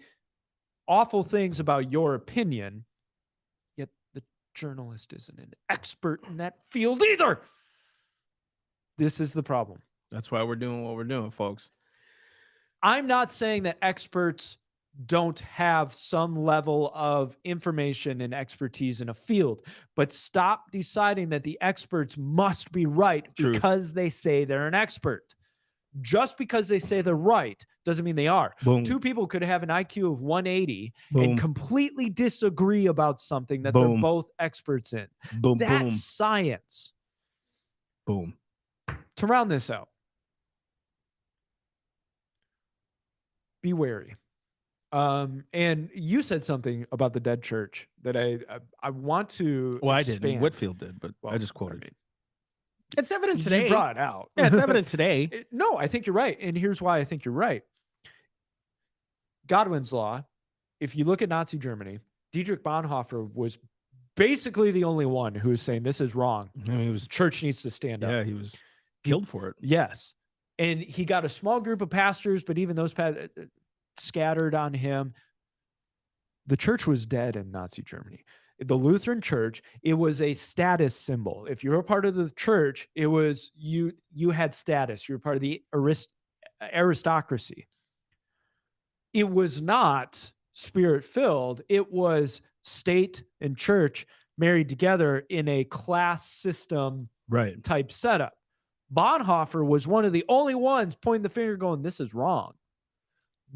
awful things about your opinion, yet the journalist isn't an expert in that field either. This is the problem. That's why we're doing what we're doing, folks. I'm not saying that experts don't have some level of information and expertise in a field, but stop deciding that the experts must be right because they say they're an expert. Just because they say they're right Doesn't mean they are. Boom. Two people could have an IQ of 180 Boom. and completely disagree about something that Boom. they're both experts in. Boom. That's Boom. science. Boom. To round this out, be wary. And you said something about the dead church that I want to. Well, I expand. didn't. Whitfield did, but Well, I just quoted. I mean, It's evident today. You brought it out. Yeah, it's evident today. No, I think you're right. And here's why I think you're right. Godwin's law, if you look at Nazi Germany, Dietrich Bonhoeffer was basically the only one who was saying this is wrong. I mean, he was, Church needs to stand up. yeah, he was killed for it. Yes. And he got a small group of pastors, but even those scattered on him. The church was dead in Nazi Germany. The Lutheran church, it was a status symbol. If you were a part of the church, it was you had status. You were part of the aristocracy. It was not spirit-filled. It was state and church married together in a class system Right. type setup. Bonhoeffer was one of the only ones pointing the finger going, this is wrong.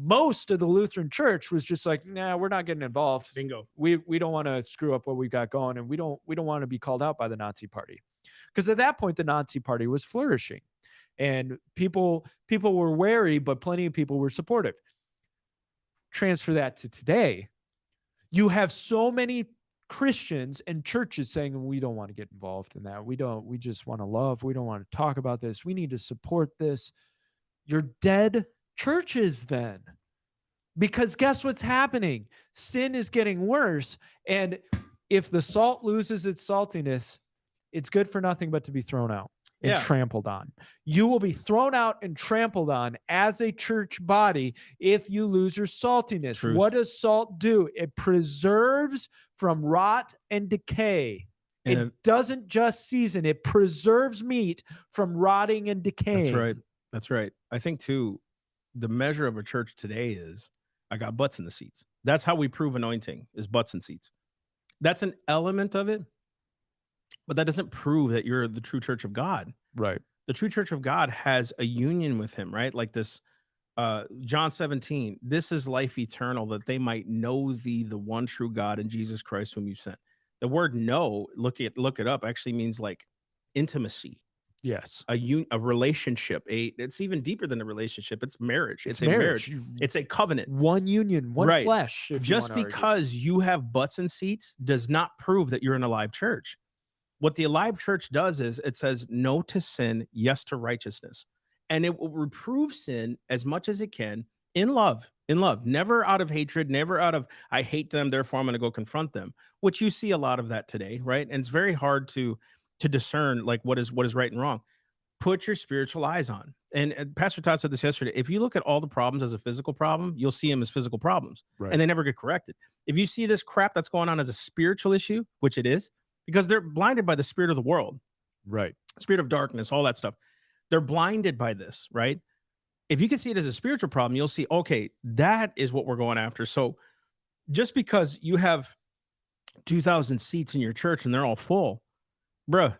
Most of the Lutheran church was just like, nah, we're not getting involved. Bingo. We don't want to screw up what we got going, and we don't want to be called out by the Nazi party. Because at that point, the Nazi party was flourishing. And people were wary, but plenty of people were supportive. Transfer that to today. You have so many Christians and churches saying, we don't want to get involved in that. We just want to love. We don't want to talk about this. We need to support this. You're dead churches then. Because guess what's happening? Sin is getting worse. And if the salt loses its saltiness, it's good for nothing but to be thrown out and trampled on. You will be thrown out and trampled on as a church body if you lose your saltiness. Truth. What does salt do? It preserves from rot and decay. And it doesn't just season. It preserves meat from rotting and decaying. That's right. That's right. I think, too, the measure of a church today is I got butts in the seats. That's how we prove anointing, is butts in seats. That's an element of it. But that doesn't prove that you're the true church of God. Right. The true church of God has a union with him, right? Like this, John 17, this is life eternal, that they might know thee, the one true God, and Jesus Christ whom you sent. The word know, look it up, actually means like intimacy. Yes. A relationship. It's even deeper than a relationship. It's marriage. It's a marriage. It's a covenant. One union, one flesh. Just because you have butts and seats does not prove that you're in a live church. What the alive church does is it says no to sin, yes to righteousness. And it will reprove sin as much as it can in love, never out of hatred, never out of, I hate them, therefore I'm going to go confront them, which you see a lot of that today, right? And it's very hard to discern like what is right and wrong. Put your spiritual eyes on. And Pastor Todd said this yesterday. If you look at all the problems as a physical problem, you'll see them as physical problems, and they never get corrected. If you see this crap that's going on as a spiritual issue, which it is, because they're blinded by the spirit of the world, right? Spirit of darkness, all that stuff. They're blinded by this, right? If you can see it as a spiritual problem, you'll see, okay, that is what we're going after. So just because you have 2,000 seats in your church and they're all full, bruh,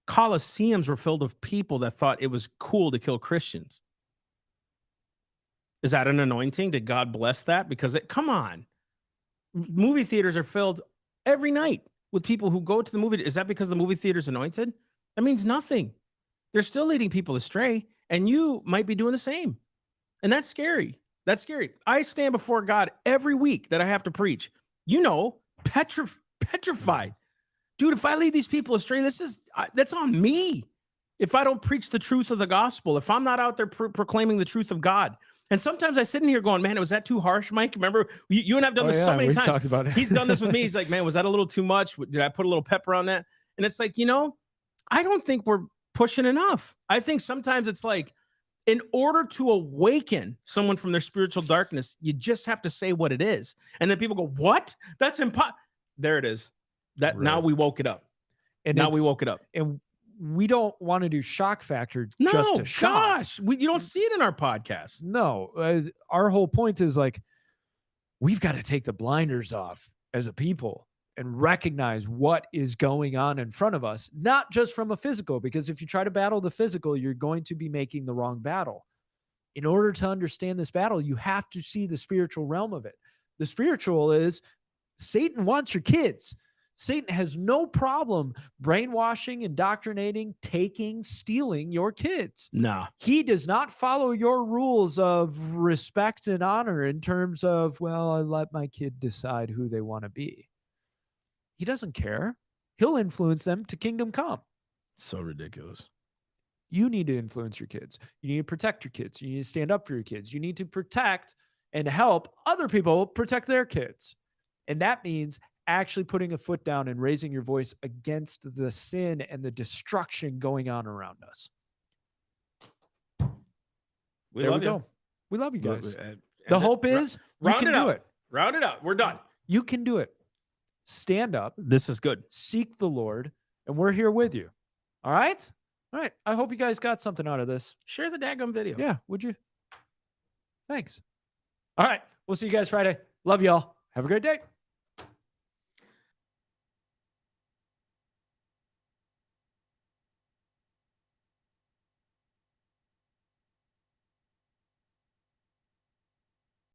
Colosseums were filled with people that thought it was cool to kill Christians. Is that an anointing? Did God bless that? Because come on, movie theaters are filled every night with people who go to the movie. Is that because the movie theater's anointed? That means nothing. They're still leading people astray, and you might be doing the same. And that's scary. That's scary. I stand before God every week that I have to preach, petrified. Dude, if I lead these people astray, that's on me. If I don't preach the truth of the gospel, if I'm not out there proclaiming the truth of God. And sometimes I sit in here going, man, was that too harsh, Mike? Remember, you and I've done this so many times. Talked about it. He's done this with me. He's like, man, was that a little too much? Did I put a little pepper on that? And it's like, I don't think we're pushing enough. I think sometimes it's like, in order to awaken someone from their spiritual darkness, you just have to say what it is. And then people go, what? That's impossible. There it is. Now we woke it up. And now we woke it up. And we don't want to do shock factor no, just to shock. Gosh, you don't see it in our podcast. No, our whole point is like, we've got to take the blinders off as a people and recognize what is going on in front of us, not just from a physical, because if you try to battle the physical, you're going to be making the wrong battle. In order to understand this battle, you have to see the spiritual realm of it. The spiritual is Satan wants your kids. Satan has no problem brainwashing, indoctrinating, taking, stealing your kids. Nah. He does not follow your rules of respect and honor in terms of, well, I let my kid decide who they want to be. He doesn't care. He'll influence them to kingdom come. So ridiculous. You need to influence your kids. You need to protect your kids. You need to stand up for your kids. You need to protect and help other people protect their kids. And that means actually putting a foot down and raising your voice against the sin and the destruction going on around us. We There love we you. go. We love you guys. And The hope is you round can it do out. it. Round it out. We're done. You can do it. Stand up, This is good. seek the Lord, and we're here with you. All right? All right. I hope you guys got something out of this. Share the daggum video. Yeah, would you? Thanks. All right. We'll see you guys Friday. Love y'all. Have a great day.